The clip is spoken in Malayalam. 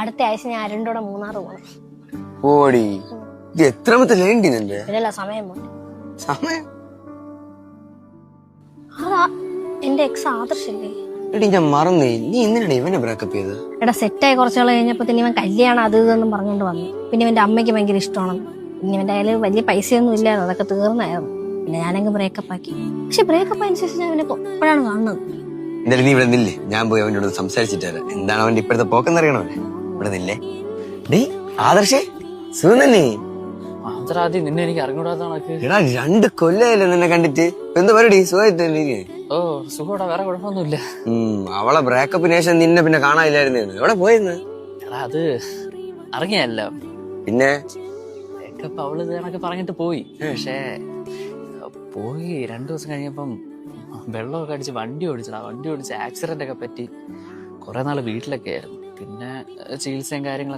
അടുത്ത ആഴ്ച ഞാൻ അരുണ്ടോടെ മൂന്നാർ പോകണം. ഓടി ഇത് എത്രാമത്തെ ലേണ്ടി നിന്റെ ഇല്ലല്ല, സമയം പോട്ടെ. സമയം അതാ എന്റെ എക്സ് ആദർശല്ലേ. എടി ഞാൻ മറന്നേ, നീ എന്തിനാണ് ഇവനെ ബ്രേക്കപ്പ് ചെയ്ത്? എടാ സെറ്റായി കുറച്ചാൾ കഴിഞ്ഞപ്പോ തന്നെ ഇവൻ കല്യാണം അത് ഇതെന്നും പറഞ്ഞുകൊണ്ട് വന്നു. പിന്നെ ഇവന്റെ അമ്മയ്ക്ക് ഭയങ്കര ഇഷ്ടമാണ്. പിന്നെ ഇവന്റെ കയ്യിൽ വലിയ പൈസയൊന്നും ഇല്ലായിരുന്നു, അതൊക്കെ തീർന്നായിരുന്നു. പിന്നെ ഞാനങ്ങ് ബ്രേക്കപ്പ് ആക്കി. പക്ഷെ ബ്രേക്കപ്പ് അനുസരിച്ച് ഞാൻ അവനെ എപ്പോഴാണ് കാണുന്നത്. എന്തായാലും നീ ഇവിടെ നില്ലേ, ഞാൻ പോയി അവൻ്റെ കൂടെ സംസാരിച്ചിട്ട് വരാം. എന്താണ് അവന്റെ ഇപ്പോഴത്തെ പോക്കെന്നറിയണോ? ഇവിടെ നില്ലേ. ഡേ ആദർശേ, സുഖം തന്നെ? ആദ്യം നിന്നെ എനിക്ക് അറിഞ്ഞൂടാത്ത എടാ 2 കൊല്ലമായില്ലേ നിന്നെ കണ്ടിട്ട്. എന്താ പരിപാടി? സുഖമായിട്ട്? ഓ സുഖോടാ, വേറെ കുഴപ്പമൊന്നുമില്ല. അവളെ ബ്രേക്കപ്പിന് ശേഷം നിന്നെ പിന്നെ കാണാനില്ലായിരുന്നു. എവിടെ പോയെന്ന്? എടാ അത് അറിഞ്ഞല്ല. പിന്നെ ബ്രേക്കപ്പ് അവള് ഇതൊക്കെ പറഞ്ഞിട്ട് പോയി. പക്ഷേ പോയി 2 ദിവസം കഴിഞ്ഞപ്പം വെള്ളമൊക്കെ അടിച്ച് വണ്ടി ഓടിച്ച് ആക്സിഡന്റ് ഒക്കെ പറ്റി കുറെ നാള് വീട്ടിലൊക്കെ ആയിരുന്നു. പിന്നെ ചികിത്സയും കാര്യങ്ങളൊക്കെ